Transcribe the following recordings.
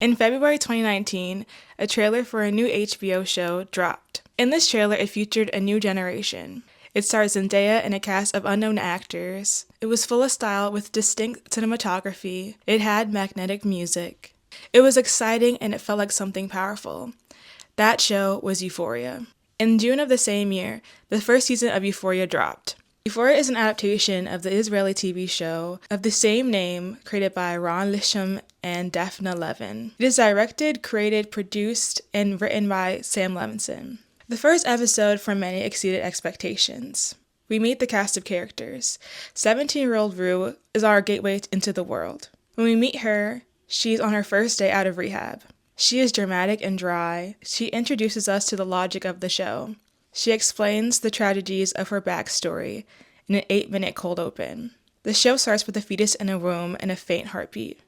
In February 2019, a trailer for a new HBO show dropped. In this trailer, it featured a new generation. It stars Zendaya and a cast of unknown actors. It was full of style with distinct cinematography. It had magnetic music. It was exciting and it felt like something powerful. That show was Euphoria. In June of the same year, the first season of Euphoria dropped. Euphoria is an adaptation of the Israeli TV show of the same name created by Ron Lisham and Daphne Levin. It is directed, created, produced, and written by Sam Levinson. The first episode for many exceeded expectations. We meet the cast of characters. 17-year-old Rue is our gateway into the world. When we meet her, she's on her first day out of rehab. She is dramatic and dry. She introduces us to the logic of the show. She explains the tragedies of her backstory in an 8-minute cold open. The show starts with a fetus in a womb and a faint heartbeat.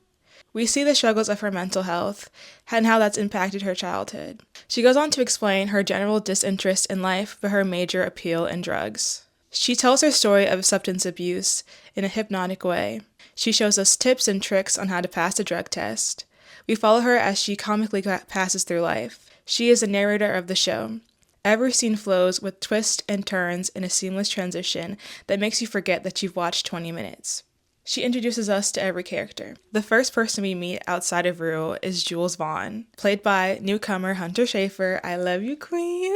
We see the struggles of her mental health and how that's impacted her childhood. She goes on to explain her general disinterest in life but her major appeal in drugs. She tells her story of substance abuse in a hypnotic way. She shows us tips and tricks on how to pass a drug test. We follow her as she comically passes through life. She is the narrator of the show. Every scene flows with twists and turns in a seamless transition that makes you forget that you've watched 20 minutes. She introduces us to every character. The first person we meet outside of Rue is Jules Vaughn, played by newcomer Hunter Schafer. I love you, queen.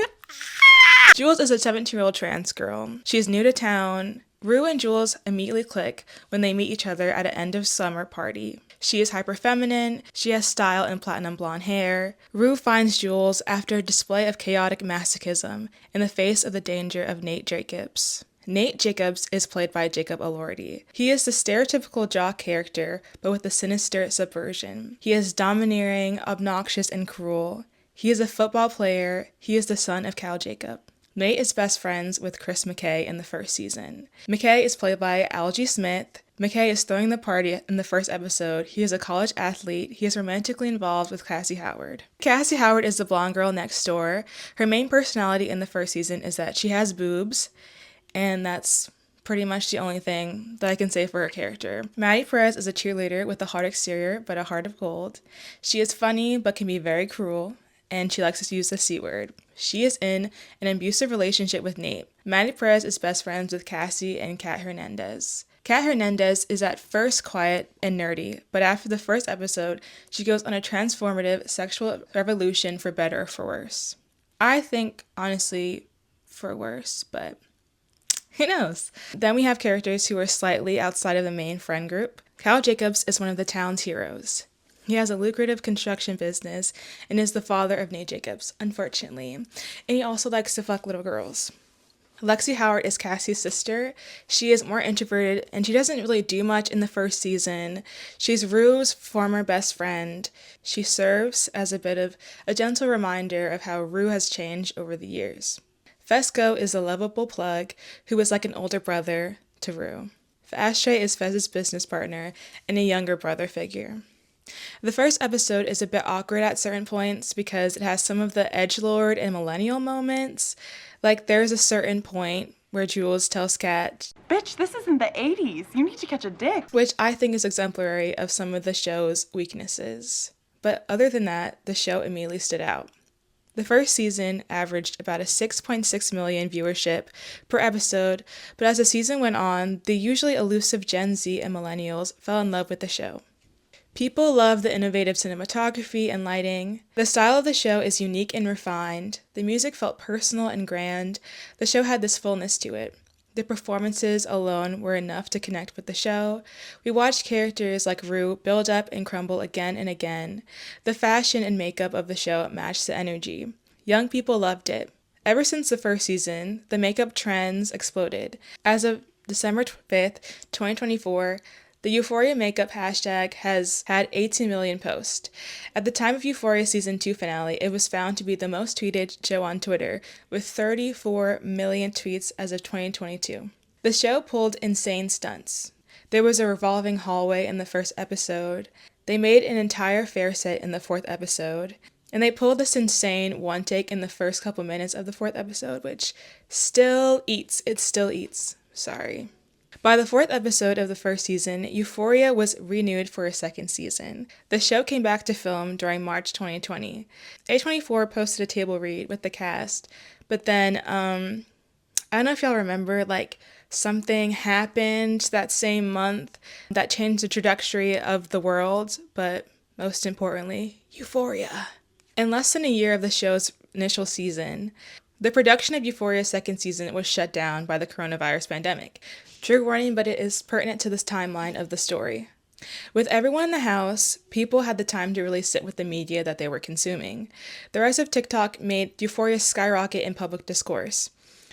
Jules is a 17-year-old trans girl. She is new to town. Rue and Jules immediately click when they meet each other at an end of summer party. She is hyper-feminine, she has style and platinum blonde hair. Rue finds Jules after a display of chaotic masochism in the face of the danger of Nate Jacobs. Nate Jacobs is played by Jacob Elordi. He is the stereotypical jock character, but with a sinister subversion. He is domineering, obnoxious, and cruel. He is a football player. He is the son of Cal Jacob. Nate is best friends with Chris McKay in the first season. McKay is played by Algie Smith. McKay is throwing the party in the first episode. He is a college athlete. He is romantically involved with Cassie Howard. Cassie Howard is the blonde girl next door. Her main personality in the first season is that she has boobs, and that's pretty much the only thing that I can say for her character. Maddie Perez is a cheerleader with a hard exterior but a heart of gold. She is funny but can be very cruel, and she likes to use the C word. She is in an abusive relationship with Nate. Maddie Perez is best friends with Cassie and Kat Hernandez. Kat Hernandez is at first quiet and nerdy, but after the first episode, she goes on a transformative sexual revolution for better or for worse. I think, honestly, for worse, but who knows? Then we have characters who are slightly outside of the main friend group. Cal Jacobs is one of the town's heroes. He has a lucrative construction business and is the father of Nate Jacobs, unfortunately. And he also likes to fuck little girls. Lexi Howard is Cassie's sister. She is more introverted and she doesn't really do much in the first season. She's Rue's former best friend. She serves as a bit of a gentle reminder of how Rue has changed over the years. Fesco is a lovable plug who is like an older brother to Rue. Ashtray is Fez's business partner and a younger brother figure. The first episode is a bit awkward at certain points because it has some of the edgelord and millennial moments. Like, there's a certain point where Jules tells Kat, "Bitch, this isn't the 80s. You need to catch a dick." Which I think is exemplary of some of the show's weaknesses. But other than that, the show immediately stood out. The first season averaged about a 6.6 million viewership per episode, but as the season went on, the usually elusive Gen Z and millennials fell in love with the show. People love the innovative cinematography and lighting. The style of the show is unique and refined. The music felt personal and grand. The show had this fullness to it. The performances alone were enough to connect with the show. We watched characters like Rue build up and crumble again and again. The fashion and makeup of the show matched the energy. Young people loved it. Ever since the first season, the makeup trends exploded. As of December 5th, 2024, the Euphoria makeup hashtag has had 18 million posts. At the time of Euphoria Season 2 finale, it was found to be the most tweeted show on Twitter, with 34 million tweets as of 2022. The show pulled insane stunts. There was a revolving hallway in the first episode. They made an entire fair set in the fourth episode. And they pulled this insane one take in the first couple minutes of the fourth episode, which still eats. It still eats. Sorry. By the fourth episode of the first season, Euphoria was renewed for a second season. The show came back to film during March 2020. A24 posted a table read with the cast, but then, I don't know if y'all remember, like, something happened that same month that changed the trajectory of the world, but most importantly, Euphoria. In less than a year of the show's initial season, the production of Euphoria's second season was shut down by the coronavirus pandemic. Trigger warning, but it is pertinent to this timeline of the story. With everyone in the house, people had the time to really sit with the media that they were consuming. The rise of TikTok made Euphoria skyrocket in public discourse.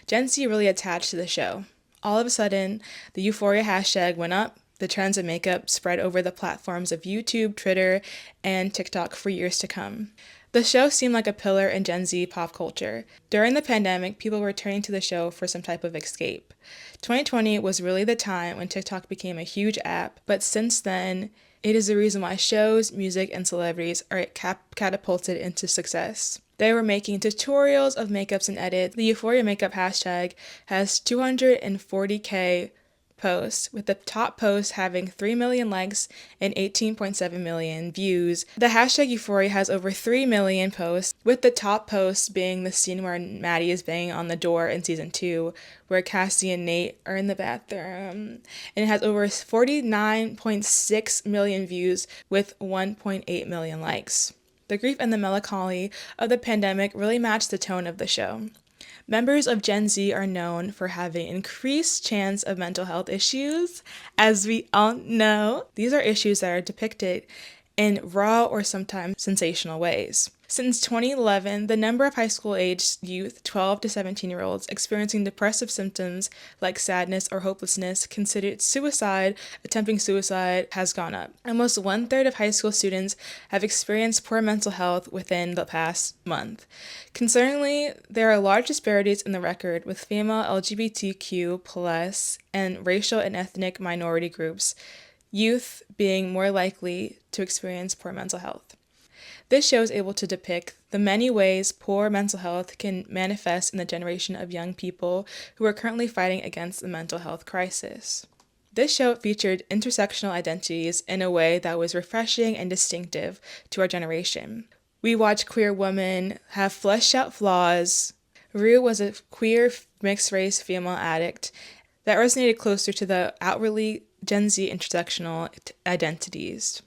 Gen Z really attached to the show. All of a sudden, the Euphoria hashtag went up. The trends of makeup spread over the platforms of YouTube, Twitter, and TikTok for years to come. The show seemed like a pillar in Gen Z pop culture. During the pandemic, people were turning to the show for some type of escape. 2020 was really the time when TikTok became a huge app, but since then, it is the reason why shows, music, and celebrities are catapulted into success. They were making tutorials of makeups and edits. The Euphoria makeup hashtag has 240K posts, with the top post having 3 million likes and 18.7 million views. The hashtag Euphoria has over 3 million posts, with the top post being the scene where Maddie is banging on the door in season 2, where Cassie and Nate are in the bathroom. And it has over 49.6 million views with 1.8 million likes. The grief and the melancholy of the pandemic really matched the tone of the show. Members of Gen Z are known for having increased chance of mental health issues, as we all know. These are issues that are depicted in raw or sometimes sensational ways. Since 2011, the number of high school-aged youth, 12 to 17-year-olds, experiencing depressive symptoms like sadness or hopelessness, considered suicide, attempting suicide, has gone up. Almost 1/3 of high school students have experienced poor mental health within the past month. Concerningly, there are large disparities in the record, with female LGBTQ+ and racial and ethnic minority groups, youth being more likely to experience poor mental health. This show is able to depict the many ways poor mental health can manifest in the generation of young people who are currently fighting against the mental health crisis. This show featured intersectional identities in a way that was refreshing and distinctive to our generation. We watched queer women have fleshed out flaws. Rue was a queer mixed-race female addict that resonated closer to the outwardly Gen Z intersectional identities.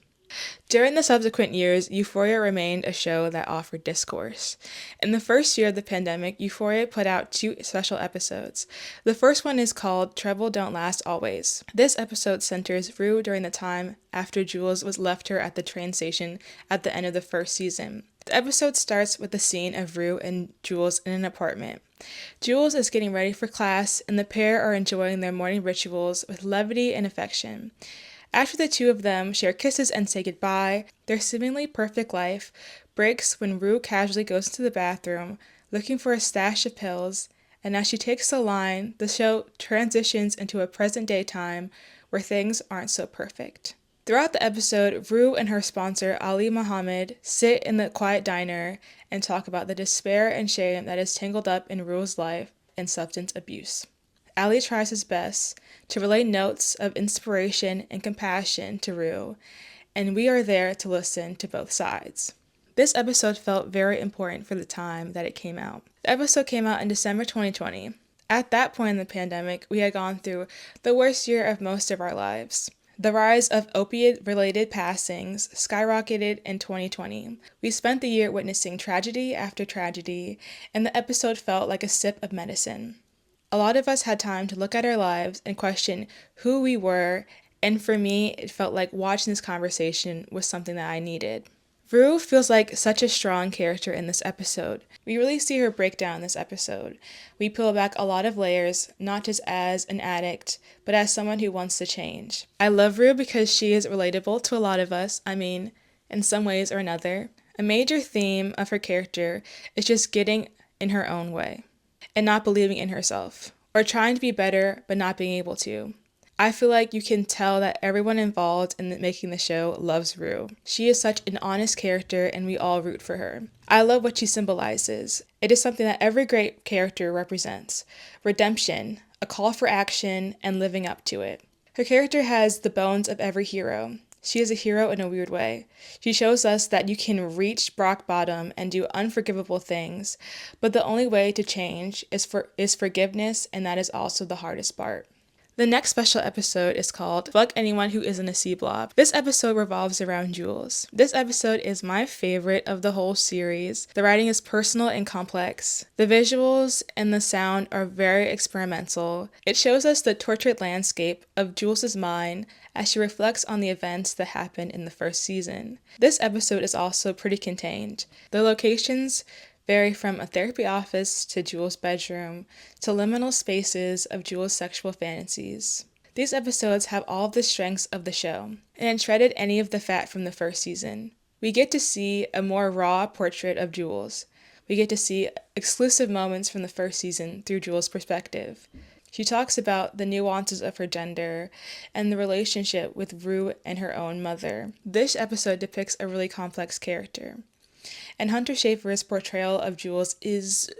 During the subsequent years, Euphoria remained a show that offered discourse. In the first year of the pandemic, Euphoria put out 2 special episodes. The first one is called Trouble Don't Last Always. This episode centers Rue during the time after Jules was left her at the train station at the end of the first season. The episode starts with the scene of Rue and Jules in an apartment. Jules is getting ready for class, and the pair are enjoying their morning rituals with levity and affection. After the two of them share kisses and say goodbye, their seemingly perfect life breaks when Rue casually goes to the bathroom looking for a stash of pills, and as she takes the line, the show transitions into a present-day time where things aren't so perfect. Throughout the episode, Rue and her sponsor, Ali Muhammad, sit in the quiet diner and talk about the despair and shame that is tangled up in Rue's life and substance abuse. Ali tries his best to relay notes of inspiration and compassion to Rue, and we are there to listen to both sides. This episode felt very important for the time that it came out. The episode came out in December 2020. At that point in the pandemic, we had gone through the worst year of most of our lives. The rise of opiate-related passings skyrocketed in 2020. We spent the year witnessing tragedy after tragedy, and the episode felt like a sip of medicine. A lot of us had time to look at our lives and question who we were, and for me, it felt like watching this conversation was something that I needed. Rue feels like such a strong character in this episode. We really see her break down in this episode. We peel back a lot of layers, not just as an addict, but as someone who wants to change. I love Rue because she is relatable to a lot of us, in some ways or another. A major theme of her character is just getting in her own way and not believing in herself, or trying to be better but not being able to. I feel like you can tell that everyone involved in making the show loves Rue. She is such an honest character and we all root for her. I love what she symbolizes. It is something that every great character represents. Redemption, a call for action, and living up to it. Her character has the bones of every hero. She is a hero in a weird way. She shows us that you can reach rock bottom and do unforgivable things, but the only way to change is forgiveness, and that is also the hardest part. The next special episode is called Fuck Anyone Who Isn't a C-Blob. This episode revolves around Jules. This episode is my favorite of the whole series. The writing is personal and complex. The visuals and the sound are very experimental. It shows us the tortured landscape of Jules' mind as she reflects on the events that happened in the first season. This episode is also pretty contained. The locations vary from a therapy office to Jules' bedroom to liminal spaces of Jules' sexual fantasies. These episodes have all of the strengths of the show and shredded any of the fat from the first season. We get to see a more raw portrait of Jules. We get to see exclusive moments from the first season through Jules' perspective. She talks about the nuances of her gender and the relationship with Rue and her own mother. This episode depicts a really complex character. And Hunter Schafer's portrayal of Jules is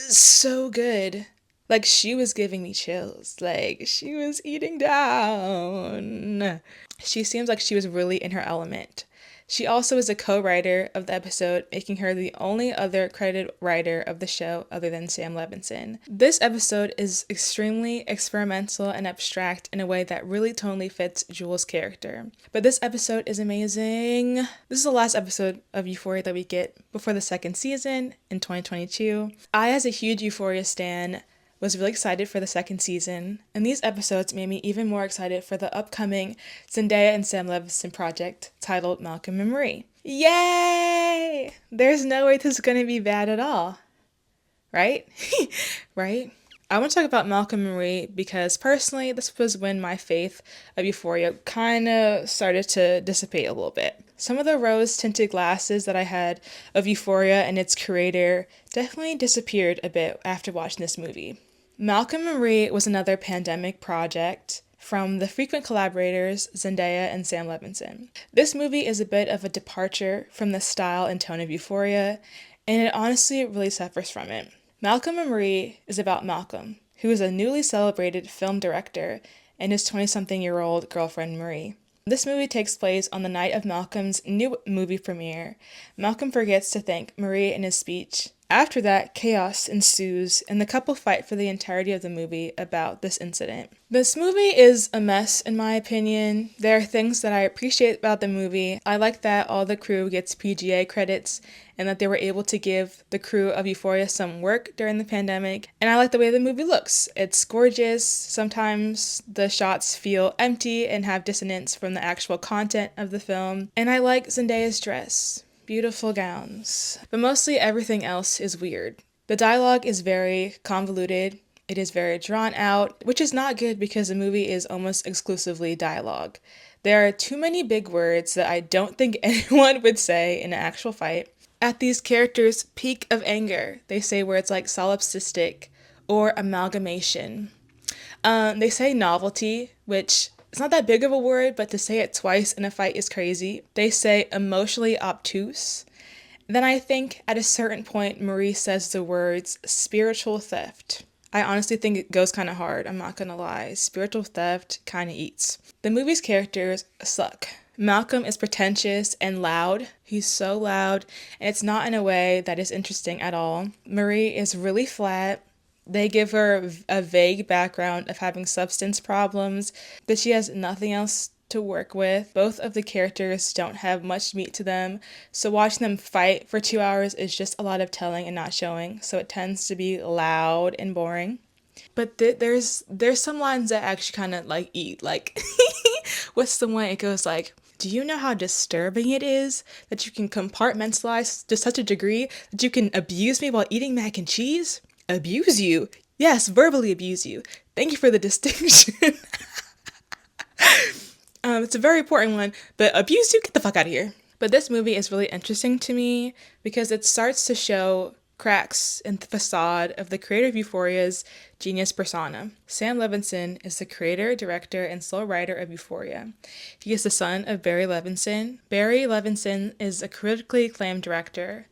so good. Like, she was giving me chills. Like, she was eating down. She seems like she was really in her element. She also is a co-writer of the episode, making her the only other credited writer of the show other than Sam Levinson. This episode is extremely experimental and abstract in a way that really tonally fits Jules' character. But this episode is amazing. This is the last episode of Euphoria that we get before the second season in 2022. I, as a huge Euphoria stan, was really excited for the second season, and these episodes made me even more excited for the upcoming Zendaya and Sam Levinson project titled Malcolm and Marie. Yay! There's no way this is going to be bad at all. Right? Right? I want to talk about Malcolm and Marie because personally, this was when my faith of Euphoria kind of started to dissipate a little bit. Some of the rose-tinted glasses that I had of Euphoria and its creator definitely disappeared a bit after watching this movie. Malcolm and Marie was another pandemic project from the frequent collaborators Zendaya and Sam Levinson. This movie is a bit of a departure from the style and tone of Euphoria, and it honestly really suffers from it. Malcolm and Marie is about Malcolm, who is a newly celebrated film director, and his 20-something-year-old girlfriend Marie. This movie takes place on the night of Malcolm's new movie premiere. Malcolm forgets to thank Marie in his speech. After that, chaos ensues, and the couple fight for the entirety of the movie about this incident. This movie is a mess, in my opinion. There are things that I appreciate about the movie. I like that all the crew gets PGA credits, and that they were able to give the crew of Euphoria some work during the pandemic. And I like the way the movie looks. It's gorgeous. Sometimes the shots feel empty and have dissonance from the actual content of the film. And I like Zendaya's dress. Beautiful gowns. But mostly everything else is weird. The dialogue is very convoluted. It is very drawn out, which is not good because the movie is almost exclusively dialogue. There are too many big words that I don't think anyone would say in an actual fight. At these characters' peak of anger, they say words like solipsistic or amalgamation. They say novelty, which it's not that big of a word, but to say it twice in a fight is crazy. They say emotionally obtuse. Then I think at a certain point, Marie says the words spiritual theft. I honestly think it goes kind of hard, I'm not gonna lie. Spiritual theft kind of eats. The movie's characters suck. Malcolm is pretentious and loud. He's so loud, and it's not in a way that is interesting at all. Marie is really flat. They give her a vague background of having substance problems, that she has nothing else to work with. Both of the characters don't have much meat to them, so watching them fight for 2 hours is just a lot of telling and not showing, so it tends to be loud and boring. But there's some lines that actually kind of like eat, like, what's the one? It goes like, do you know how disturbing it is that you can compartmentalize to such a degree that you can abuse me while eating mac and cheese? Abuse you? Yes, verbally abuse you. Thank you for the distinction. It's a very important one, but abuse you? Get the fuck out of here. But this movie is really interesting to me because it starts to show cracks in the facade of the creator of Euphoria's genius persona. Sam Levinson is the creator, director, and sole writer of Euphoria. He is the son of Barry Levinson. Barry Levinson is a critically acclaimed director.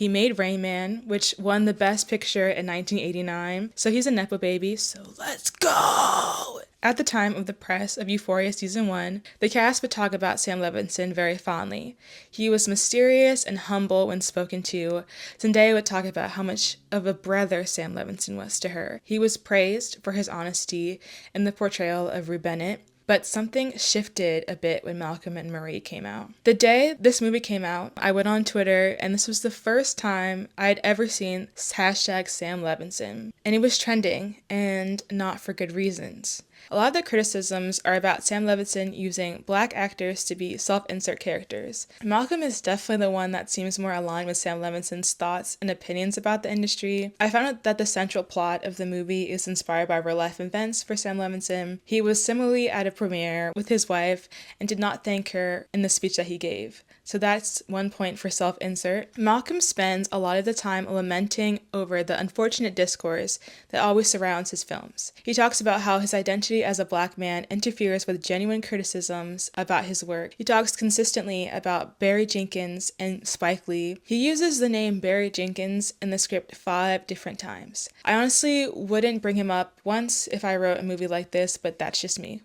He made Rain Man, which won the Best Picture in 1989. So he's a Nepo baby, so let's go! At the time of the press of Euphoria Season 1, the cast would talk about Sam Levinson very fondly. He was mysterious and humble when spoken to. Zendaya would talk about how much of a brother Sam Levinson was to her. He was praised for his honesty in the portrayal of Rue Bennett, but something shifted a bit when Malcolm and Marie came out. The day this movie came out, I went on Twitter, and this was the first time I had ever seen hashtag Sam Levinson. And it was trending, and not for good reasons. A lot of the criticisms are about Sam Levinson using black actors to be self-insert characters. Malcolm is definitely the one that seems more aligned with Sam Levinson's thoughts and opinions about the industry. I found out that the central plot of the movie is inspired by real-life events for Sam Levinson. He was similarly at a premiere with his wife and did not thank her in the speech that he gave. So that's one point for self-insert. Malcolm spends a lot of the time lamenting over the unfortunate discourse that always surrounds his films. He talks about how his identity as a black man interferes with genuine criticisms about his work. He talks consistently about Barry Jenkins and Spike Lee. He uses the name Barry Jenkins in the script 5 different times. I honestly wouldn't bring him up once if I wrote a movie like this, but that's just me.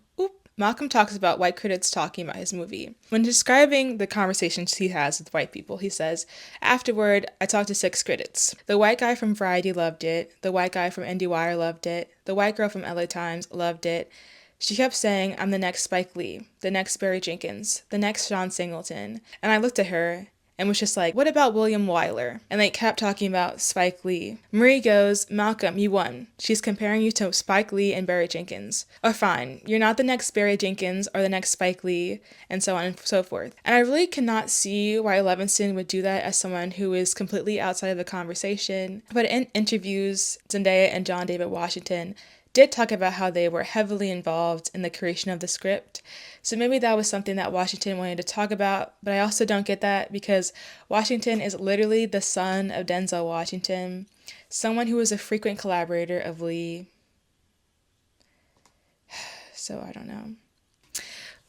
Malcolm talks about white critics talking about his movie. When describing the conversations he has with white people, he says, "Afterward, I talked to 6 critics. The white guy from Variety loved it. The white guy from IndieWire loved it. The white girl from LA Times loved it. She kept saying, I'm the next Spike Lee, the next Barry Jenkins, the next Sean Singleton." And I looked at her and was just like, what about William Wyler? And they kept talking about Spike Lee. Marie goes, "Malcolm, you won. She's comparing you to Spike Lee and Barry Jenkins. Or fine, you're not the next Barry Jenkins or the next Spike Lee," and so on and so forth. And I really cannot see why Levinson would do that as someone who is completely outside of the conversation. But in interviews, Zendaya and John David Washington did talk about how they were heavily involved in the creation of the script. So maybe that was something that Washington wanted to talk about, but I also don't get that because Washington is literally the son of Denzel Washington, someone who was a frequent collaborator of Lee. So I don't know.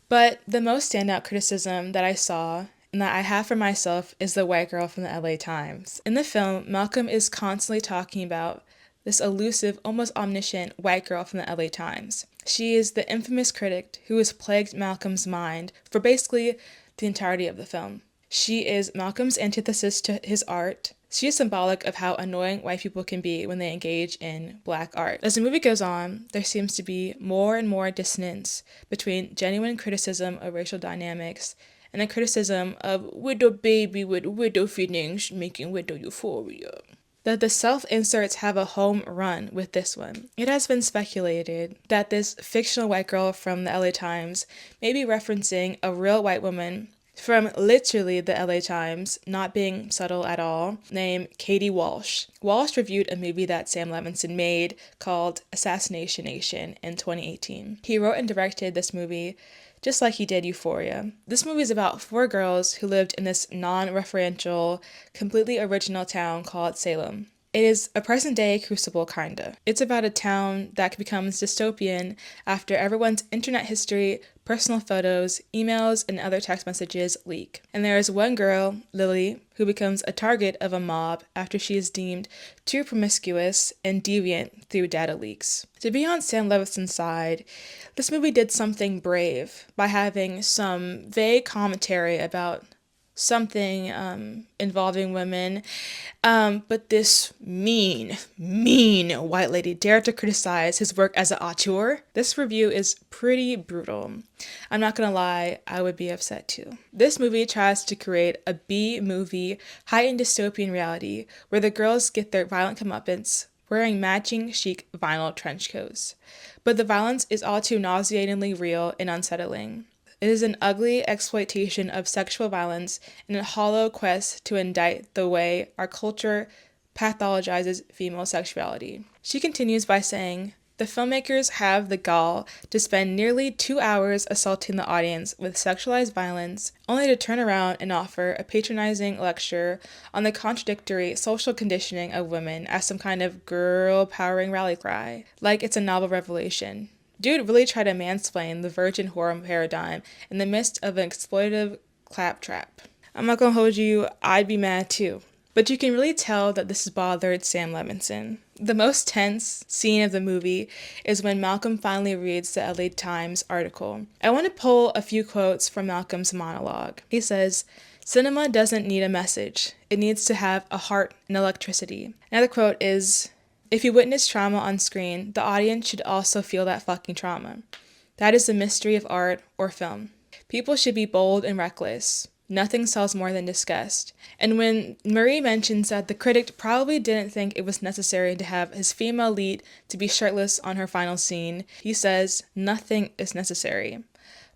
But the most standout criticism that I saw and that I have for myself is the white girl from the LA Times. In the film, Malcolm is constantly talking about this elusive, almost omniscient white girl from the LA Times. She is the infamous critic who has plagued Malcolm's mind for basically the entirety of the film. She is Malcolm's antithesis to his art. She is symbolic of how annoying white people can be when they engage in black art. As the movie goes on, there seems to be more and more dissonance between genuine criticism of racial dynamics and the criticism of widow baby with widow feelings making widow euphoria. That the self-inserts have a home run with this one. It has been speculated that this fictional white girl from the LA Times may be referencing a real white woman from literally the LA Times, not being subtle at all, named Katie Walsh. Walsh reviewed a movie that Sam Levinson made called Assassination Nation in 2018. He wrote and directed this movie just like he did Euphoria. This movie is about 4 girls who lived in this non-referential, completely original town called Salem. It is a present-day Crucible, kinda. It's about a town that becomes dystopian after everyone's internet history, personal photos, emails, and other text messages leak. And there is one girl, Lily, who becomes a target of a mob after she is deemed too promiscuous and deviant through data leaks. To be on Sam Levinson's side, this movie did something brave by having some vague commentary about something involving women, but this mean white lady dared to criticize his work as an auteur. This review is pretty brutal. I'm not gonna lie, I would be upset too. This movie tries to create a B-movie, heightened dystopian reality where the girls get their violent comeuppance wearing matching chic vinyl trench coats. But the violence is all too nauseatingly real and unsettling. It is an ugly exploitation of sexual violence and a hollow quest to indict the way our culture pathologizes female sexuality. She continues by saying, "The filmmakers have the gall to spend nearly 2 hours assaulting the audience with sexualized violence, only to turn around and offer a patronizing lecture on the contradictory social conditioning of women as some kind of girl-powering rally cry, like it's a novel revelation." Dude really tried to mansplain the virgin horror paradigm in the midst of an exploitative claptrap. I'm not gonna hold you, I'd be mad too. but you can really tell that this has bothered Sam Levinson. The most tense scene of the movie is when Malcolm finally reads the LA Times article. I want to pull a few quotes from Malcolm's monologue. He says, "Cinema doesn't need a message. It needs to have a heart and electricity." Another quote is, "If you witness trauma on screen, the audience should also feel that fucking trauma. That is the mystery of art or film. People should be bold and reckless. Nothing sells more than disgust." And when Marie mentions that the critic probably didn't think it was necessary to have his female lead to be shirtless on her final scene, he says, "Nothing is necessary.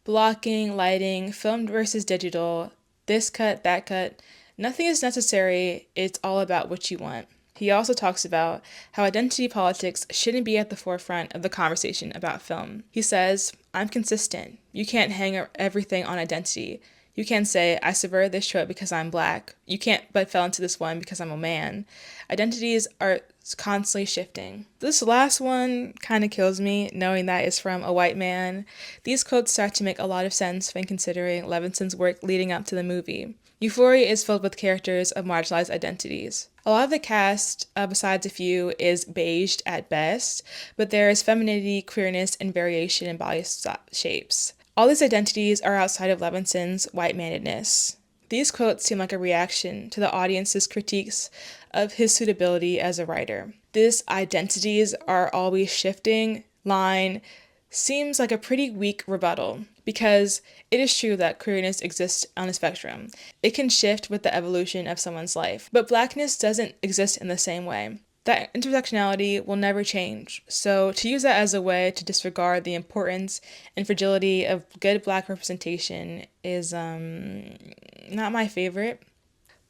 Blocking, lighting, filmed versus digital, this cut, that cut, nothing is necessary. It's all about what you want." He also talks about how identity politics shouldn't be at the forefront of the conversation about film. He says, "I'm consistent. You can't hang everything on identity. You can't say, I subverted this trope because I'm black. You can't but fell into this one because I'm a man. Identities are constantly shifting." This last one kind of kills me, knowing that it's from a white man. These quotes start to make a lot of sense when considering Levinson's work leading up to the movie. Euphoria is filled with characters of marginalized identities. A lot of the cast, besides a few, is beiged at best, but there is femininity, queerness, and variation in body shapes. All these identities are outside of Levinson's white-manedness. These quotes seem like a reaction to the audience's critiques of his suitability as a writer. This "identities are always shifting" line seems like a pretty weak rebuttal, because it is true that queerness exists on a spectrum. It can shift with the evolution of someone's life, but blackness doesn't exist in the same way. That intersectionality will never change, so to use that as a way to disregard the importance and fragility of good black representation is not my favorite.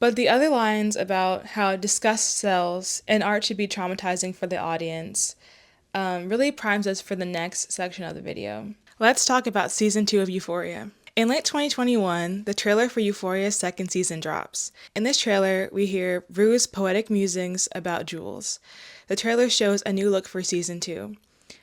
But the other lines about how disgust sells and art should be traumatizing for the audience really primes us for the next section of the video. Let's talk about Season 2 of Euphoria. In late 2021, the trailer for Euphoria's second season drops. In this trailer, we hear Rue's poetic musings about Jules. The trailer shows a new look for Season 2.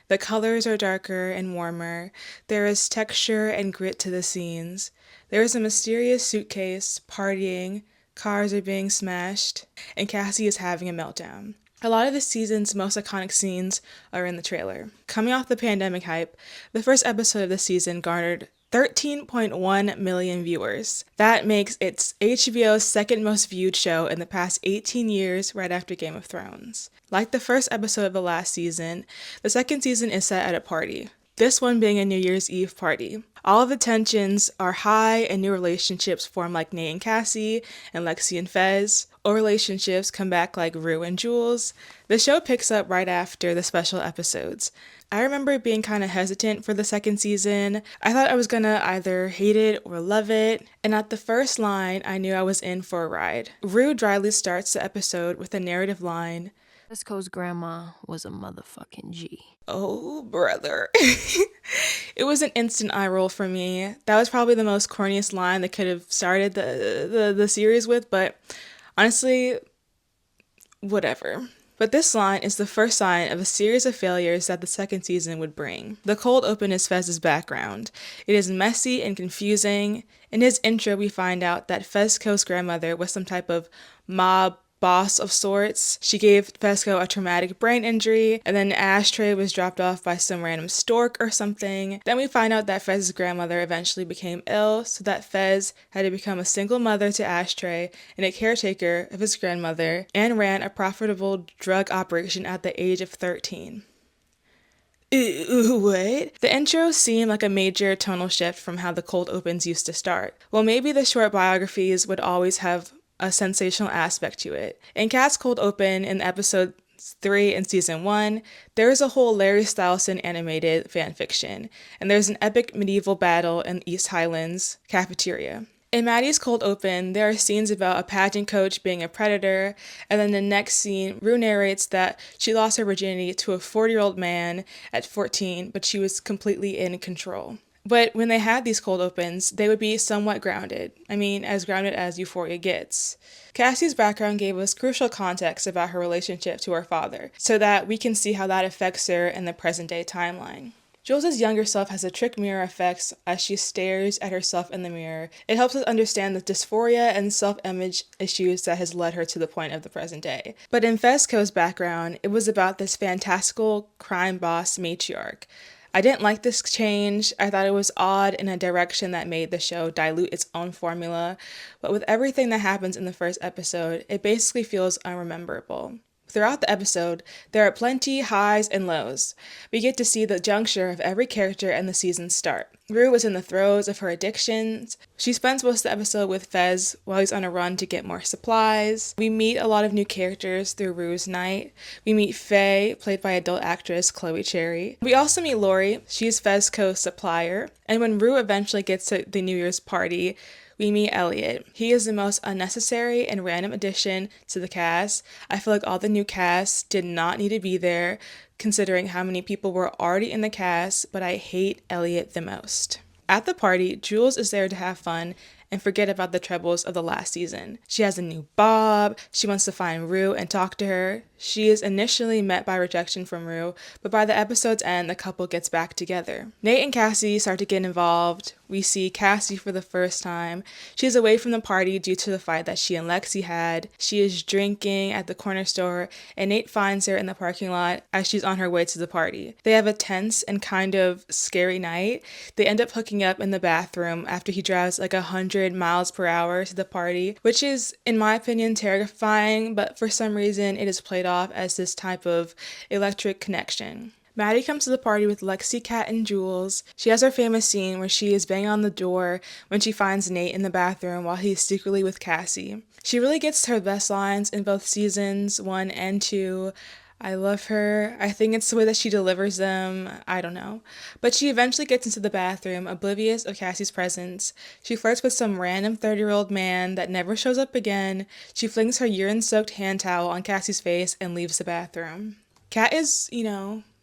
The colors are darker and warmer. There is texture and grit to the scenes. There is a mysterious suitcase, partying, cars are being smashed, and Cassie is having a meltdown. A lot of the season's most iconic scenes are in the trailer. Coming off the pandemic hype, the first episode of the season garnered 13.1 million viewers. That makes it HBO's second most viewed show in the past 18 years, right after Game of Thrones. Like the first episode of the last season, the second season is set at a party, this one being a New Year's Eve party. All of the tensions are high and new relationships form like Nate and Cassie and Lexi and Fez. Old relationships come back like Rue and Jules. The show picks up right after the special episodes. I remember being kind of hesitant for the second season. I thought I was gonna either hate it or love it, and at the first line, I knew I was in for a ride. Rue dryly starts the episode with a narrative line, Esco's grandma was a motherfucking G. "Oh, brother." It was an instant eye roll for me. That was probably the most corniest line that could have started the series with, but honestly, whatever. But this line is the first sign of a series of failures that the second season would bring. The cold open is Fez's background. It is messy and confusing. In his intro, we find out that Fezco's grandmother was some type of mob boss of sorts. She gave Fezco a traumatic brain injury, and then an ashtray was dropped off by some random stork or something. Then we find out that Fez's grandmother eventually became ill, so that Fez had to become a single mother to Ashtray and a caretaker of his grandmother, and ran a profitable drug operation at the age of 13. What? The intros seem like a major tonal shift from how the cold opens used to start. Well, maybe the short biographies would always have a sensational aspect to it. In Cat's Cold Open in episode 3 in season 1, there is a whole Larry Stylson animated fanfiction, and there's an epic medieval battle in East Highlands cafeteria. In Maddie's Cold Open, there are scenes about a pageant coach being a predator, and then the next scene, Rue narrates that she lost her virginity to a 40-year-old man at 14, but she was completely in control. But when they had these cold opens, they would be somewhat grounded. I mean, as grounded as Euphoria gets. Cassie's background gave us crucial context about her relationship to her father, so that we can see how that affects her in the present-day timeline. Jules' younger self has a trick mirror effect as she stares at herself in the mirror. It helps us understand the dysphoria and self-image issues that has led her to the point of the present day. But in Fezco's background, it was about this fantastical crime boss matriarch. I didn't like this change. I thought it was odd in a direction that made the show dilute its own formula, but with everything that happens in the first episode, it basically feels unrememberable. Throughout the episode, there are plenty highs and lows. We get to see the juncture of every character and the season's start. Rue is in the throes of her addictions. She spends most of the episode with Fez while he's on a run to get more supplies. We meet a lot of new characters through Rue's night. We meet Faye, played by adult actress Chloe Cherry. We also meet Lori. She's Fezco's supplier. And when Rue eventually gets to the New Year's party, we meet Elliot. He is the most unnecessary and random addition to the cast. I feel like all the new cast did not need to be there, considering how many people were already in the cast, but I hate Elliot the most. At the party, Jules is there to have fun and forget about the troubles of the last season. She has a new bob, she wants to find Rue and talk to her. She is initially met by rejection from Rue, but by the episode's end, the couple gets back together. Nate and Cassie start to get involved. We see Cassie for the first time. She's away from the party due to the fight that she and Lexi had. She is drinking at the corner store, and Nate finds her in the parking lot as she's on her way to the party. They have a tense and kind of scary night. They end up hooking up in the bathroom after he drives like 100 miles per hour to the party, which is, in my opinion, terrifying, but for some reason it is played off as this type of electric connection. Maddie comes to the party with Lexi, Kat, and Jules. She has her famous scene where she is banging on the door when she finds Nate in the bathroom while he's secretly with Cassie. She really gets her best lines in both seasons 1 and 2. I love her. I think it's the way that she delivers them. I don't know. But she eventually gets into the bathroom, oblivious of Cassie's presence. She flirts with some random 30-year-old man that never shows up again. She flings her urine-soaked hand towel on Cassie's face and leaves the bathroom. Kat is,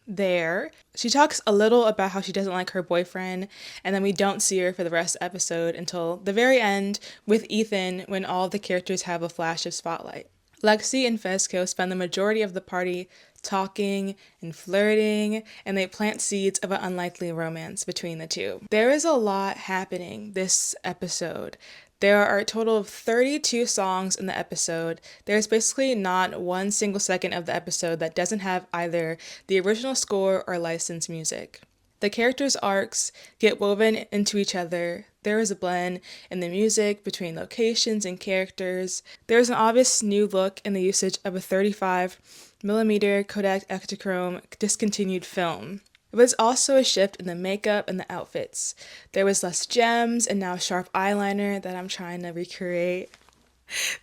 there. She talks a little about how she doesn't like her boyfriend, and then we don't see her for the rest of the episode until the very end with Ethan when all the characters have a flash of spotlight. Lexi and Fezco spend the majority of the party talking and flirting, and they plant seeds of an unlikely romance between the two. There is a lot happening this episode. There are a total of 32 songs in the episode. There's basically not one single second of the episode that doesn't have either the original score or licensed music. The characters' arcs get woven into each other. There is a blend in the music between locations and characters. There is an obvious new look in the usage of a 35mm Kodak Ektachrome discontinued film. There was also a shift in the makeup and the outfits. There was less gems and now sharp eyeliner that I'm trying to recreate.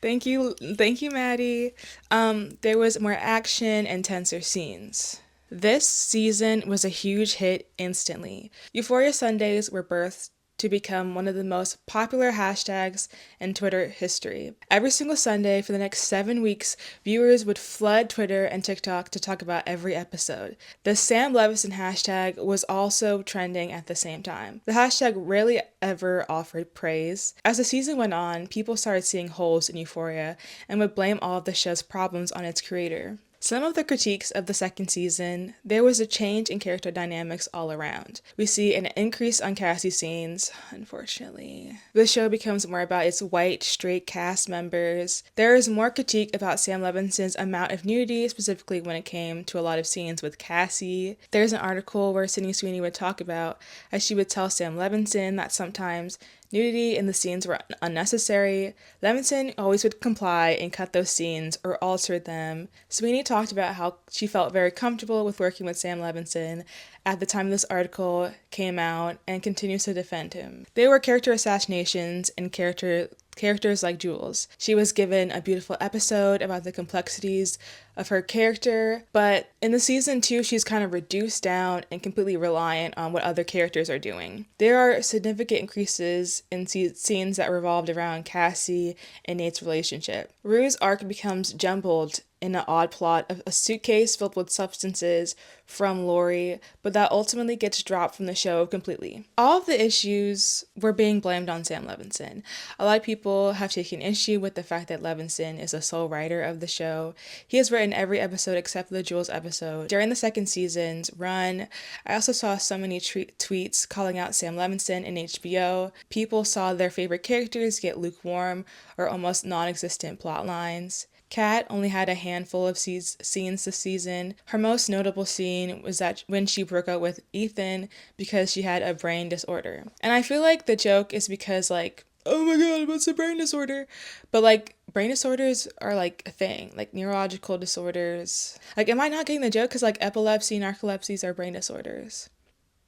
Thank you, Maddie. There was more action and tenser scenes. This season was a huge hit instantly. Euphoria Sundays were birthed to become one of the most popular hashtags in Twitter history. Every single Sunday for the next 7 weeks, viewers would flood Twitter and TikTok to talk about every episode. The Sam Levinson hashtag was also trending at the same time. The hashtag rarely ever offered praise. As the season went on, people started seeing holes in Euphoria and would blame all of the show's problems on its creator. Some of the critiques of the second season, there was a change in character dynamics all around. We see an increase on Cassie's scenes, unfortunately. The show becomes more about its white, straight cast members. There is more critique about Sam Levinson's amount of nudity, specifically when it came to a lot of scenes with Cassie. There's an article where Sydney Sweeney would talk about how she would tell Sam Levinson that sometimes nudity in the scenes were unnecessary. Levinson always would comply and cut those scenes or alter them. Sweeney talked about how she felt very comfortable with working with Sam Levinson at the time this article came out and continues to defend him. There were character assassinations and characters like Jules. She was given a beautiful episode about the complexities of her character, but in the season 2, she's kind of reduced down and completely reliant on what other characters are doing. There are significant increases in scenes that revolved around Cassie and Nate's relationship. Rue's arc becomes jumbled in an odd plot of a suitcase filled with substances from Lori, but that ultimately gets dropped from the show completely. All of the issues were being blamed on Sam Levinson. A lot of people have taken issue with the fact that Levinson is the sole writer of the show. He has written every episode except for the Jules episode. During the second season's run, I also saw so many tweets calling out Sam Levinson and HBO. People saw their favorite characters get lukewarm or almost non-existent plot lines. Kat only had a handful of scenes this season. Her most notable scene was that when she broke up with Ethan because she had a brain disorder. And I feel like the joke is because, like, oh my god, what's a brain disorder? But, like, brain disorders are, like, a thing. Like, neurological disorders. Like, am I not getting the joke? Because, like, epilepsy, narcolepsies are brain disorders.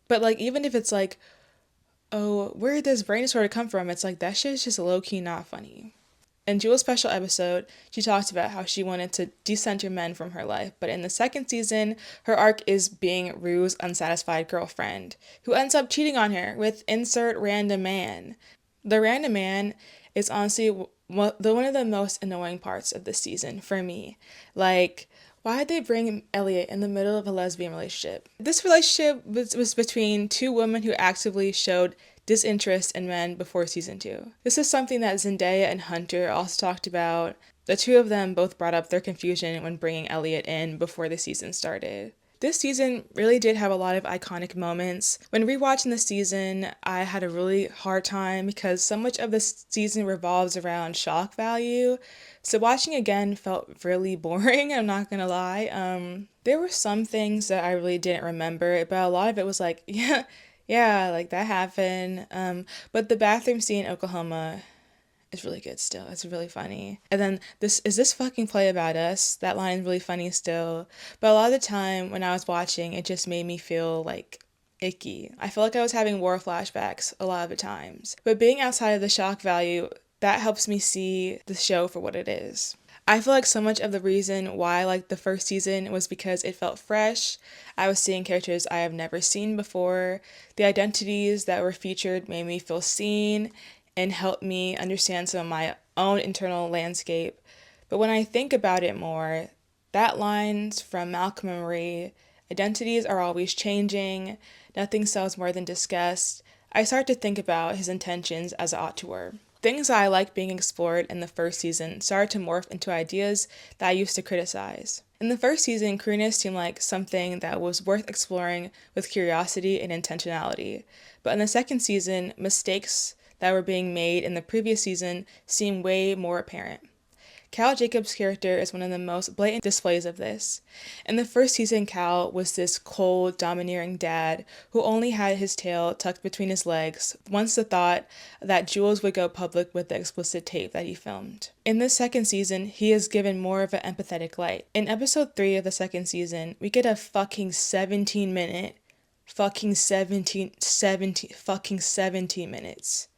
But, like, even if it's, like, oh, where did this brain disorder come from? It's like, that shit's just low-key not funny. In Jules' special episode, she talked about how she wanted to decenter men from her life, but in the second season, her arc is being Rue's unsatisfied girlfriend, who ends up cheating on her with insert random man. The random man is honestly one of the most annoying parts of this season for me. Like, why did they bring Elliot in the middle of a lesbian relationship? This relationship was between two women who actively showed disinterest in men before season 2. This is something that Zendaya and Hunter also talked about. The two of them both brought up their confusion when bringing Elliot in before the season started. This season really did have a lot of iconic moments. When rewatching the season, I had a really hard time because so much of the season revolves around shock value. So watching again felt really boring, I'm not gonna lie. There were some things that I really didn't remember, but a lot of it was like, yeah, like that happened. But the bathroom scene in Oklahoma is really good still. It's really funny. And then this fucking play about us? That line is really funny still. But a lot of the time when I was watching, it just made me feel like icky. I feel like I was having war flashbacks a lot of the times. But being outside of the shock value, that helps me see the show for what it is. I feel like so much of the reason why I liked the first season was because it felt fresh. I was seeing characters I have never seen before. The identities that were featured made me feel seen and helped me understand some of my own internal landscape. But when I think about it more, that line's from Malcolm and Marie, identities are always changing, nothing sells more than disgust. I start to think about his intentions as an auteur. Things that I liked being explored in the first season started to morph into ideas that I used to criticize. In the first season, queerness seemed like something that was worth exploring with curiosity and intentionality. But in the second season, mistakes that were being made in the previous season seemed way more apparent. Cal Jacobs' character is one of the most blatant displays of this. In the first season, Cal was this cold, domineering dad who only had his tail tucked between his legs once the thought that Jules would go public with the explicit tape that he filmed. In this second season, he is given more of an empathetic light. In episode 3 of the second season, we get a fucking 17-minute fucking 17 minutes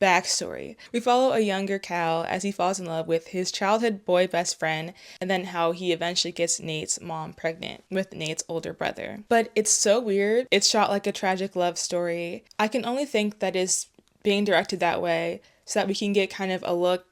backstory. We follow a younger Cal as he falls in love with his childhood boy best friend, and then how he eventually gets Nate's mom pregnant with Nate's older brother. But it's so weird. It's shot like a tragic love story. I can only think that is being directed that way so that we can get kind of a look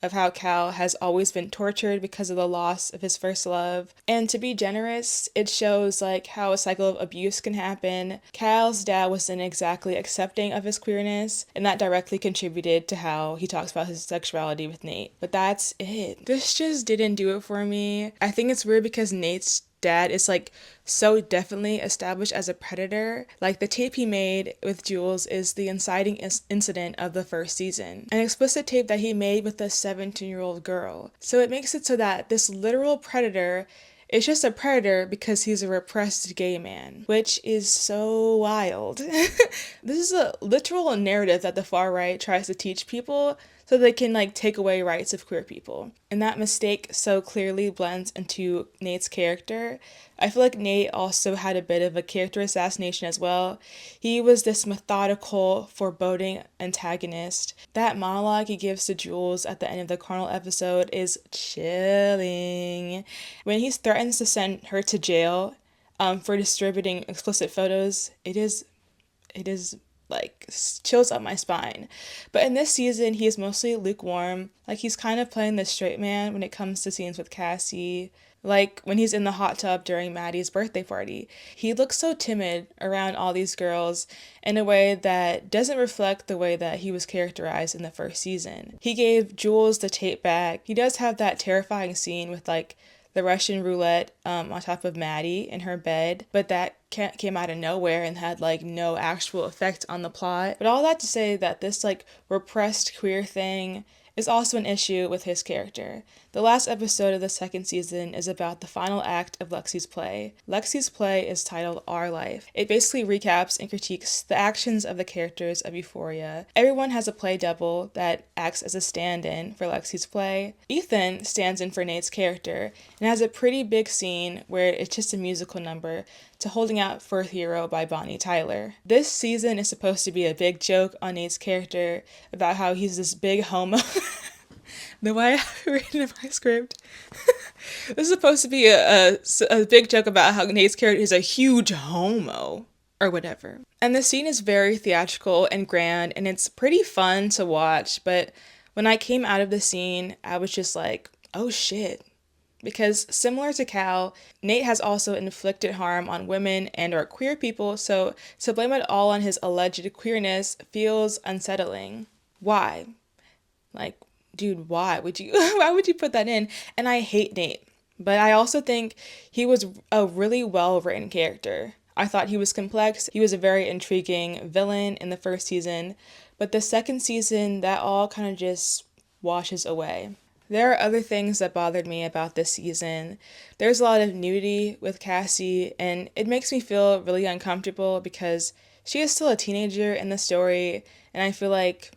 of how Cal has always been tortured because of the loss of his first love. And to be generous, it shows like how a cycle of abuse can happen. Cal's dad wasn't exactly accepting of his queerness, and that directly contributed to how he talks about his sexuality with Nate. But that's it. This just didn't do it for me. I think it's weird because Nate's dad is like so definitely established as a predator. Like the tape he made with Jules is the inciting incident of the first season, an explicit tape that he made with a 17-year-old girl. So it makes it so that this literal predator is just a predator because he's a repressed gay man, which is so wild. This is a literal narrative that the far right tries to teach people so they can like take away rights of queer people. And that mistake so clearly blends into Nate's character. I feel like Nate also had a bit of a character assassination as well. He was this methodical, foreboding antagonist. That monologue he gives to Jules at the end of the carnal episode is chilling. When he threatens to send her to jail for distributing explicit photos, it is like chills up my spine. But in this season, he is mostly lukewarm. Like, he's kind of playing the straight man when it comes to scenes with Cassie. Like when he's in the hot tub during Maddie's birthday party. He looks so timid around all these girls in a way that doesn't reflect the way that he was characterized in the first season. He gave Jules the tape back. He does have that terrifying scene with like the Russian roulette on top of Maddie in her bed, but that came out of nowhere and had like no actual effect on the plot. But all that to say that this like repressed queer thing is also an issue with his character. The last episode of the second season is about the final act of Lexi's play. Lexi's play is titled Our Life. It basically recaps and critiques the actions of the characters of Euphoria. Everyone has a play double that acts as a stand-in for Lexi's play. Ethan stands in for Nate's character and has a pretty big scene where it's just a musical number to Holding Out for a Hero by Bonnie Tyler. This season is supposed to be a big joke on Nate's character about how he's this big homo. The way I read it in my script. This is supposed to be a big joke about how Nate's character is a huge homo or whatever. And the scene is very theatrical and grand, and it's pretty fun to watch. But when I came out of the scene, I was just like, oh shit. Because similar to Cal, Nate has also inflicted harm on women and or queer people, so to blame it all on his alleged queerness feels unsettling. Why? Like, dude, why would you put that in? And I hate Nate, but I also think he was a really well-written character. I thought he was complex. He was a very intriguing villain in the first season, but the second season, that all kind of just washes away. There are other things that bothered me about this season. There's a lot of nudity with Cassie, and it makes me feel really uncomfortable because she is still a teenager in the story, and I feel like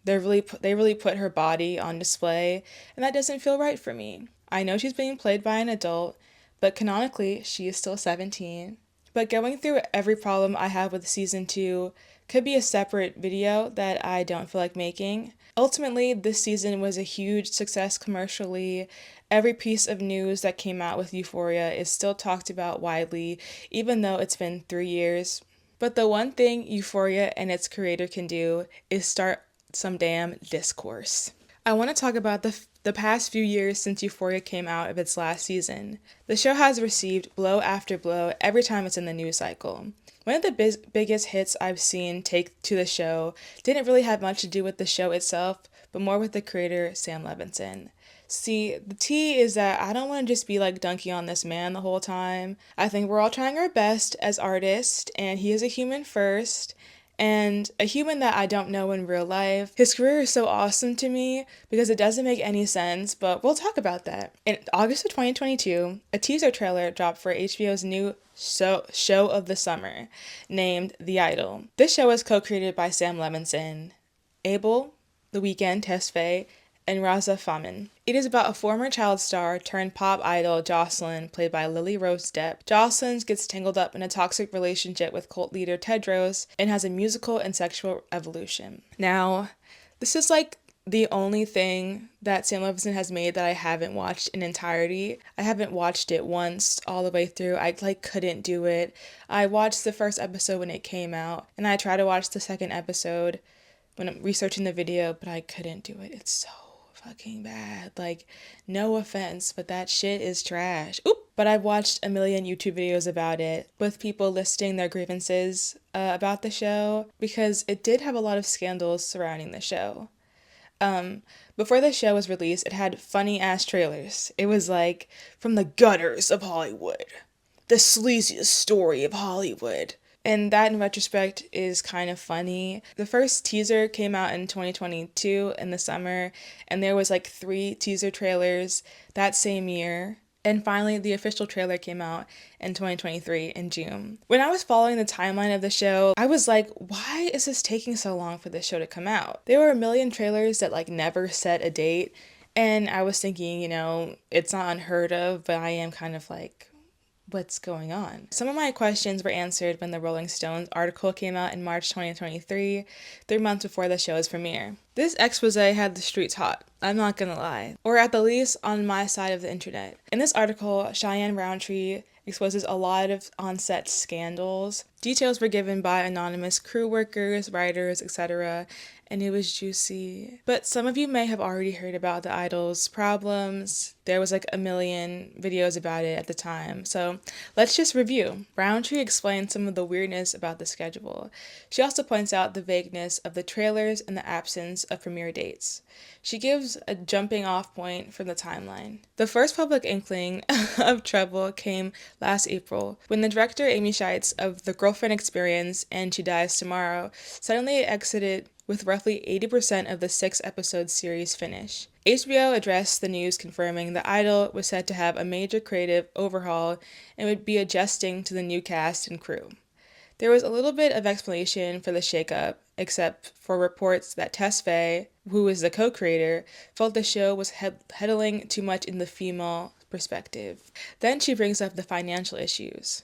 they really put her body on display, and that doesn't feel right for me. I know she's being played by an adult, but canonically, she is still 17. But going through every problem I have with season 2 could be a separate video that I don't feel like making. Ultimately, this season was a huge success commercially. Every piece of news that came out with Euphoria is still talked about widely, even though it's been 3 years. But the one thing Euphoria and its creator can do is start some damn discourse. I want to talk about the past few years since Euphoria came out of its last season. The show has received blow after blow every time it's in the news cycle. One of the biggest hits I've seen take to the show didn't really have much to do with the show itself, but more with the creator, Sam Levinson. See, the tea is that I don't want to just be like dunking on this man the whole time. I think we're all trying our best as artists, and he is a human first, and a human that I don't know in real life. His career is so awesome to me because it doesn't make any sense, but we'll talk about that. In August of 2022, a teaser trailer dropped for HBO's new show of the summer, named The Idol. This show is co-created by Sam Levinson, Abel, The Weeknd, Tesfaye, and Raza Famin. It is about a former child star turned pop idol, Jocelyn, played by Lily Rose Depp. Jocelyn gets tangled up in a toxic relationship with cult leader Tedros and has a musical and sexual evolution. Now, this is like the only thing that Sam Levinson has made that I haven't watched in entirety. I haven't watched it once all the way through. I couldn't do it. I watched the first episode when it came out, and I tried to watch the second episode when I'm researching the video, but I couldn't do it. It's so fucking bad. Like, no offense, but that shit is trash. Oop! But I've watched a million YouTube videos about it with people listing their grievances about the show because it did have a lot of scandals surrounding the show. Before the show was released, it had funny ass trailers. It was like, from the gutters of Hollywood, the sleaziest story of Hollywood. And that, in retrospect, is kind of funny. The first teaser came out in 2022 in the summer, and there was like 3 teaser trailers that same year. And finally, the official trailer came out in 2023 in June. When I was following the timeline of the show, I was like, why is this taking so long for this show to come out? There were a million trailers that like never set a date, and I was thinking, you know, it's not unheard of, but I am kind of like, what's going on? Some of my questions were answered when the Rolling Stones article came out in March 2023, 3 months before the show's premiere. This expose had the streets hot, I'm not gonna lie, or at the least on my side of the internet. In this article, Cheyenne Roundtree exposes a lot of on-set scandals. Details were given by anonymous crew workers, writers, etc., and it was juicy. But some of you may have already heard about the Idol's problems. There was like a million videos about it at the time. So let's just review. Roundtree explains some of the weirdness about the schedule. She also points out the vagueness of the trailers and the absence of premiere dates. She gives a jumping off point from the timeline. The first public inkling of trouble came last April, when the director Amy Scheitz of The Girlfriend Experience and She Dies Tomorrow suddenly exited with roughly 80% of the 6-episode series finished. HBO addressed the news, confirming The Idol was set to have a major creative overhaul and would be adjusting to the new cast and crew. There was a little bit of explanation for the shakeup, except for reports that Tess Faye, who is the co-creator, felt the show was heddling too much in the female perspective. Then she brings up the financial issues.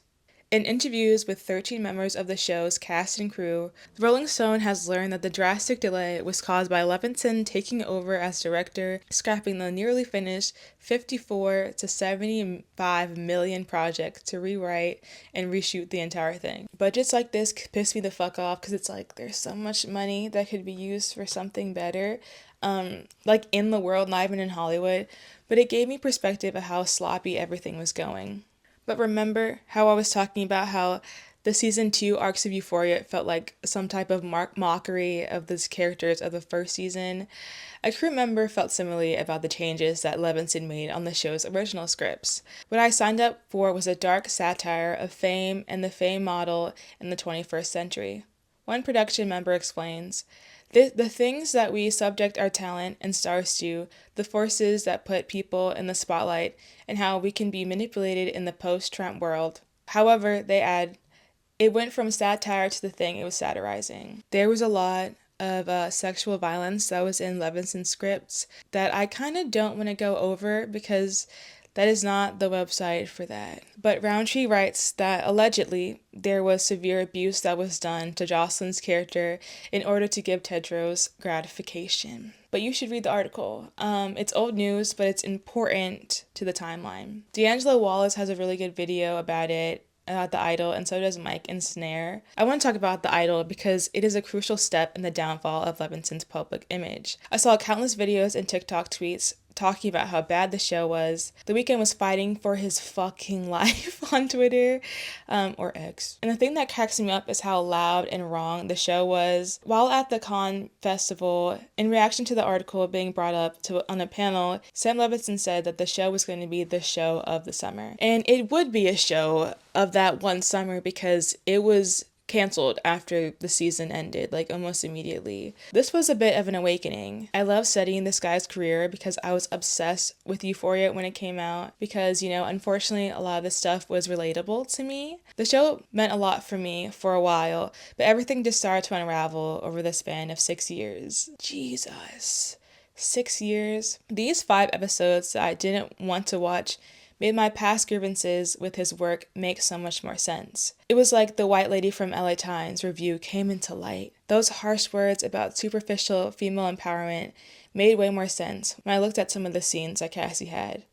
In interviews with 13 members of the show's cast and crew, Rolling Stone has learned that the drastic delay was caused by Levinson taking over as director, scrapping the nearly finished 54 to 75 million project to rewrite and reshoot the entire thing. Budgets like this piss me the fuck off because it's like there's so much money that could be used for something better, like in the world, not even in Hollywood, but it gave me perspective of how sloppy everything was going. But remember how I was talking about how the season 2 arcs of Euphoria felt like some type of mockery of these characters of the first season? A crew member felt similarly about the changes that Levinson made on the show's original scripts. What I signed up for was a dark satire of fame and the fame model in the 21st century. One production member explains, the things that we subject our talent and stars to, the forces that put people in the spotlight, and how we can be manipulated in the post-Trump world. However, they add, it went from satire to the thing it was satirizing. There was a lot of sexual violence that was in Levinson's scripts that I kind of don't want to go over because that is not the website for that. But Roundtree writes that allegedly there was severe abuse that was done to Jocelyn's character in order to give Tedros gratification. But you should read the article. It's old news, but it's important to the timeline. D'Angelo Wallace has a really good video about it, about the Idol, and so does Mike and Snare. I want to talk about the Idol because it is a crucial step in the downfall of Levinson's public image. I saw countless videos and TikTok tweets talking about how bad the show was. The Weeknd was fighting for his fucking life on Twitter, or X. And the thing that cracks me up is how loud and wrong the show was. While at the Cannes Festival, in reaction to the article being brought up on a panel, Sam Levinson said that the show was going to be the show of the summer. And it would be a show of that one summer because it was canceled after the season ended, like almost immediately. This was a bit of an awakening. I love studying this guy's career because I was obsessed with Euphoria when it came out because, unfortunately a lot of this stuff was relatable to me. The show meant a lot for me for a while, but everything just started to unravel over the span of 6 years. Jesus. 6 years. These 5 episodes that I didn't want to watch made my past grievances with his work make so much more sense. It was like the white lady from LA Times review came into light. Those harsh words about superficial female empowerment made way more sense when I looked at some of the scenes that Cassie had.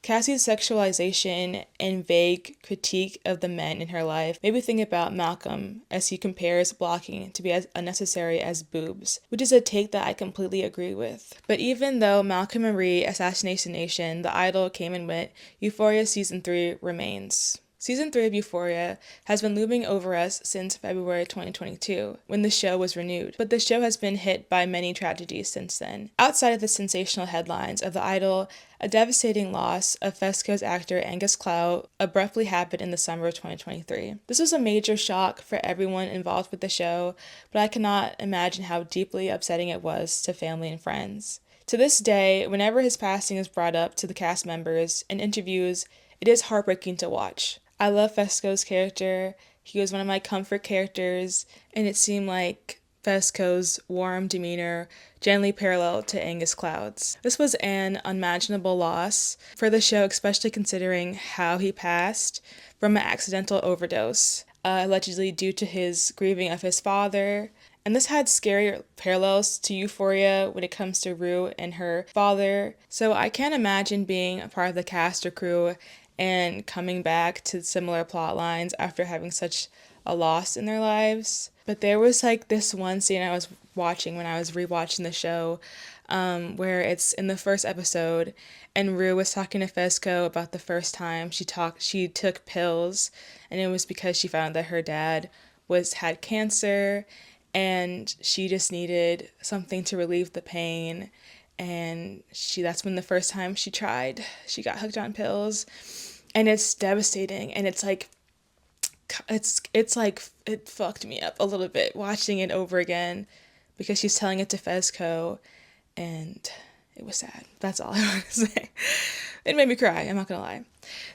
Cassie's sexualization and vague critique of the men in her life made me think about Malcolm as he compares blocking to be as unnecessary as boobs, which is a take that I completely agree with. But even though Malcolm and Marie, Assassination Nation, The Idol came and went, Euphoria Season 3 remains. Season 3 of Euphoria has been looming over us since February 2022, when the show was renewed, but the show has been hit by many tragedies since then. Outside of the sensational headlines of The Idol, a devastating loss of Fesco's actor Angus Cloud abruptly happened in the summer of 2023. This was a major shock for everyone involved with the show, but I cannot imagine how deeply upsetting it was to family and friends. To this day, whenever his passing is brought up to the cast members in interviews, it is heartbreaking to watch. I love Fesco's character. He was one of my comfort characters, and it seemed like Fesco's warm demeanor generally paralleled to Angus Cloud's. This was an unimaginable loss for the show, especially considering how he passed from an accidental overdose, allegedly due to his grieving of his father. And this had scary parallels to Euphoria when it comes to Rue and her father. So I can't imagine being a part of the cast or crew and coming back to similar plot lines after having such a loss in their lives. But there was like this one scene I was watching when I was rewatching the show, where it's in the first episode, and Rue was talking to Fezco about the first time she took pills, and it was because she found that her dad had cancer, and she just needed something to relieve the pain. And that's when the first time she got hooked on pills, and it's devastating. And it's like it fucked me up a little bit watching it over again, because she's telling it to Fezco, and it was sad. That's all I want to say. It made me cry, I'm not gonna lie.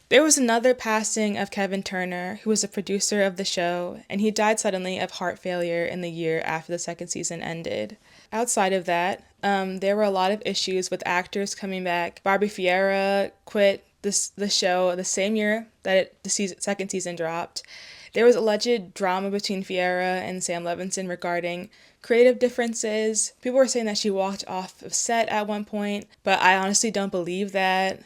There was another passing of Kevin Turner, who was a producer of the show, and he died suddenly of heart failure in the year after the second season ended. Outside of that, there were a lot of issues with actors coming back. Barbie Fiera quit the show the same year that the second season dropped. There was alleged drama between Fiera and Sam Levinson regarding creative differences. People were saying that she walked off of set at one point, but I honestly don't believe that.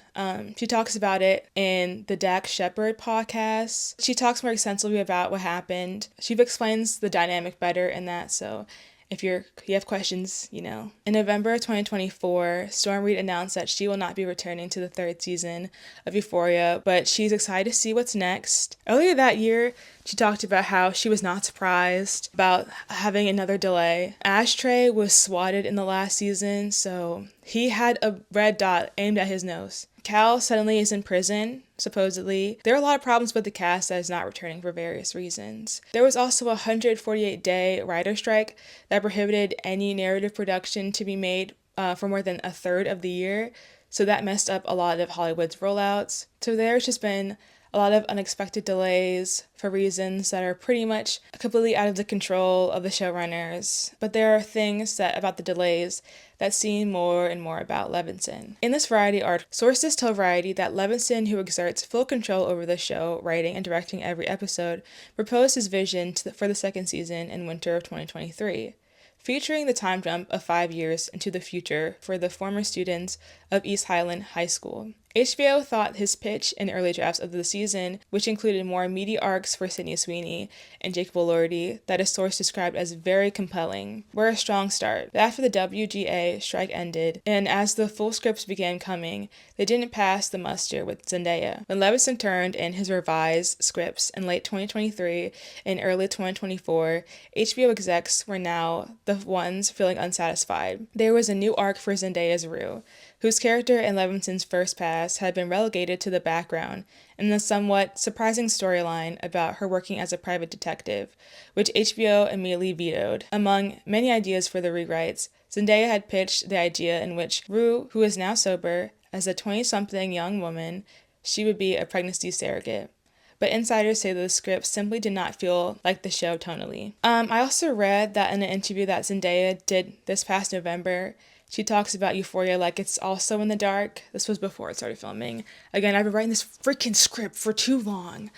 She talks about it in the Dax Shepard podcast. She talks more extensively about what happened. She explains the dynamic better in that, so if you have questions, you know. In November of 2024, Storm Reid announced that she will not be returning to the third season of Euphoria, but she's excited to see what's next. Earlier that year, she talked about how she was not surprised about having another delay. Ashtray was swatted in the last season, so he had a red dot aimed at his nose. Cal suddenly is in prison, supposedly. There are a lot of problems with the cast that is not returning for various reasons. There was also a 148-day writer strike that prohibited any narrative production to be made for more than a third of the year, so that messed up a lot of Hollywood's rollouts. So there's just been a lot of unexpected delays for reasons that are pretty much completely out of the control of the showrunners. But there are things about the delays that seem more and more about Levinson. In this Variety article, sources tell Variety that Levinson, who exerts full control over the show, writing and directing every episode, proposed his vision for the second season in winter of 2023. Featuring the time jump of 5 years into the future for the former students of East Highland High School. HBO thought his pitch in early drafts of the season, which included more meaty arcs for Sydney Sweeney and Jacob Elordi, that a source described as very compelling, were a strong start. But after the WGA strike ended, and as the full scripts began coming, they didn't pass the muster with Zendaya. When Levinson turned in his revised scripts in late 2023 and early 2024, HBO execs were now the ones feeling unsatisfied. There was a new arc for Zendaya's Rue, whose character in Levinson's first pass had been relegated to the background in the somewhat surprising storyline about her working as a private detective, which HBO immediately vetoed. Among many ideas for the rewrites, Zendaya had pitched the idea in which Rue, who is now sober, as a 20-something young woman, she would be a pregnancy surrogate. But insiders say that the script simply did not feel like the show tonally. I also read that in an interview that Zendaya did this past November, she talks about Euphoria like it's also in the dark. This was before it started filming. Again, I've been writing this freaking script for too long.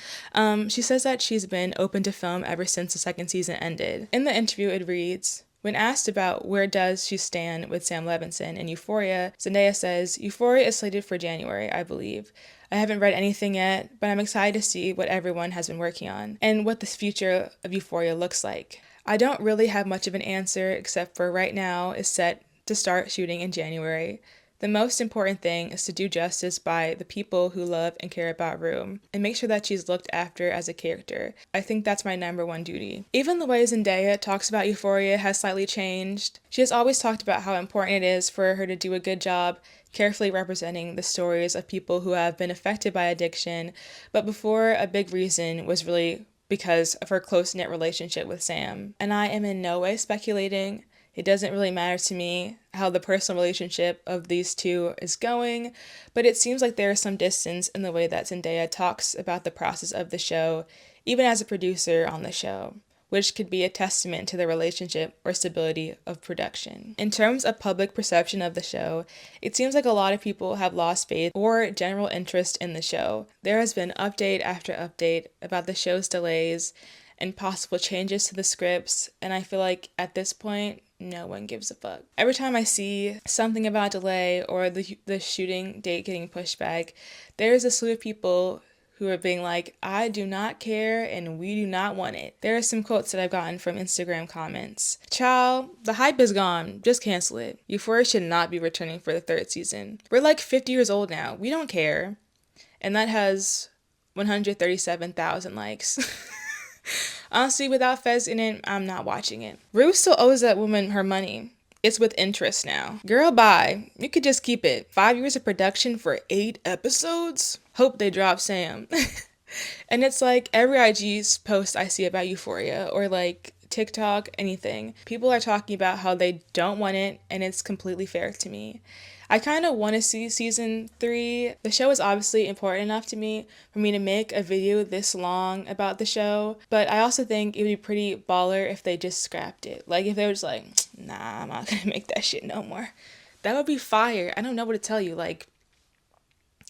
She says that she's been open to film ever since the second season ended. In the interview, it reads, when asked about where does she stand with Sam Levinson in Euphoria, Zendaya says, Euphoria is slated for January, I believe. I haven't read anything yet, but I'm excited to see what everyone has been working on and what the future of Euphoria looks like. I don't really have much of an answer, except for right now is set to start shooting in January. The most important thing is to do justice by the people who love and care about Rue and make sure that she's looked after as a character. I think that's my number one duty. Even the way Zendaya talks about Euphoria has slightly changed. She has always talked about how important it is for her to do a good job carefully representing the stories of people who have been affected by addiction, but before, a big reason was really because of her close-knit relationship with Sam. And I am in no way speculating. It doesn't really matter to me how the personal relationship of these two is going, but it seems like there is some distance in the way that Zendaya talks about the process of the show, even as a producer on the show, which could be a testament to the relationship or stability of production. In terms of public perception of the show, it seems like a lot of people have lost faith or general interest in the show. There has been update after update about the show's delays and possible changes to the scripts, and I feel like at this point, no one gives a fuck. Every time I see something about delay or the shooting date getting pushed back, there's a slew of people who are being like, I do not care and we do not want it. There are some quotes that I've gotten from Instagram comments. Child, the hype is gone. Just cancel it. Euphoria should not be returning for the third season. We're like 50 years old now. We don't care. And that has 137,000 likes. Honestly, without Fez in it, I'm not watching it. Rue still owes that woman her money. It's with interest now. Girl, bye. You could just keep it. 5 years of production for 8 episodes? Hope they drop Sam. And it's like every IG post I see about Euphoria or like TikTok, anything, people are talking about how they don't want it, and it's completely fair to me. I kind of want to see season 3. The show is obviously important enough to me for me to make a video this long about the show, but I also think it would be pretty baller if they just scrapped it. Like if they were just like, nah, I'm not gonna make that shit no more. That would be fire. I don't know what to tell you. Like,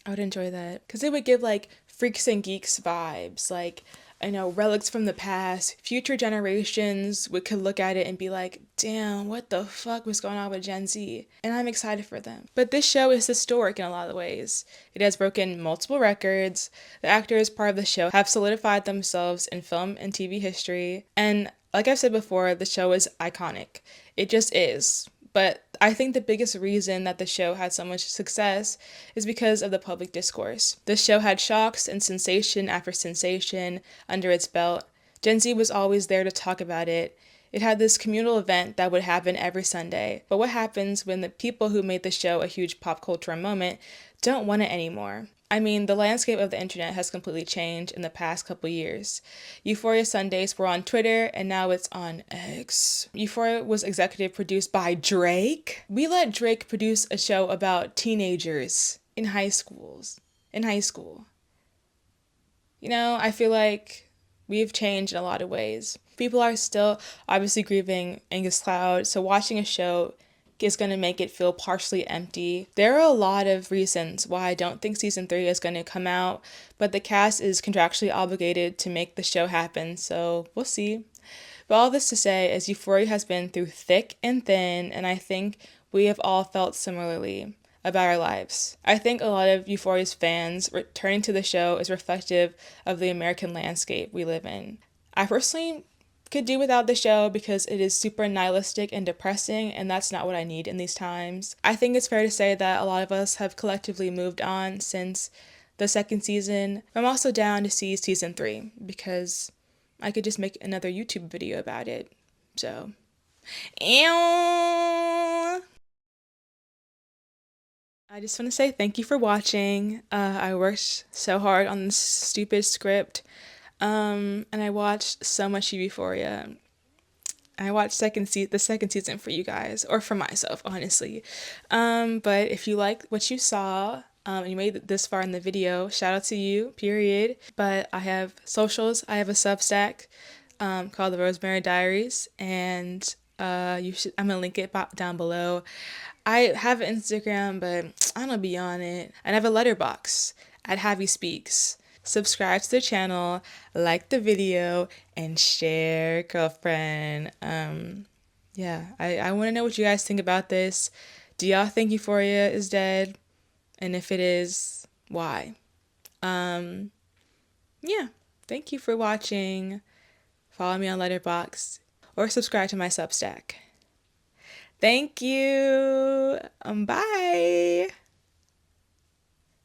I would enjoy that because it would give like Freaks and Geeks vibes, like, I know, relics from the past. Future generations could look at it and be like, damn, what the fuck was going on with Gen Z? And I'm excited for them. But this show is historic in a lot of ways. It has broken multiple records. The actors part of the show have solidified themselves in film and TV history. And like I've said before, the show is iconic. It just is. But I think the biggest reason that the show had so much success is because of the public discourse. The show had shocks and sensation after sensation under its belt. Gen Z was always there to talk about it. It had this communal event that would happen every Sunday. But what happens when the people who made the show a huge pop culture moment don't want it anymore? I mean, the landscape of the internet has completely changed in the past couple years. Euphoria Sundays were on Twitter, and now it's on X. Euphoria was executive produced by Drake. We let Drake produce a show about teenagers in high school. You know, I feel like we've changed in a lot of ways. People are still obviously grieving Angus Cloud, so watching a show is going to make it feel partially empty. There are a lot of reasons why I don't think season 3 is going to come out, but the cast is contractually obligated to make the show happen, so we'll see. But all this to say is Euphoria has been through thick and thin, and I think we have all felt similarly about our lives. I think a lot of Euphoria's fans returning to the show is reflective of the American landscape we live in. I personally could do without the show because it is super nihilistic and depressing, and that's not what I need in these times. I think it's fair to say that a lot of us have collectively moved on since the second season. I'm also down to see season 3 because I could just make another YouTube video about it. So, I just want to say thank you for watching. I worked so hard on this stupid script. And I watched so much Euphoria. I watched the second season for you guys, or for myself, honestly. But if you like what you saw, and you made it this far in the video, shout out to you, period. But I have socials. I have a Substack called The Rosemary Diaries, and I'm gonna link it down below. I have an Instagram, but I don't be on it. And I have a letterboxd at HaviSpeaks. Subscribe to the channel, like the video, and share, girlfriend. Yeah, I want to know what you guys think about this. Do y'all think Euphoria is dead? And if it is, why? Yeah, thank you for watching. Follow me on Letterboxd or subscribe to my Substack. Thank you. Bye.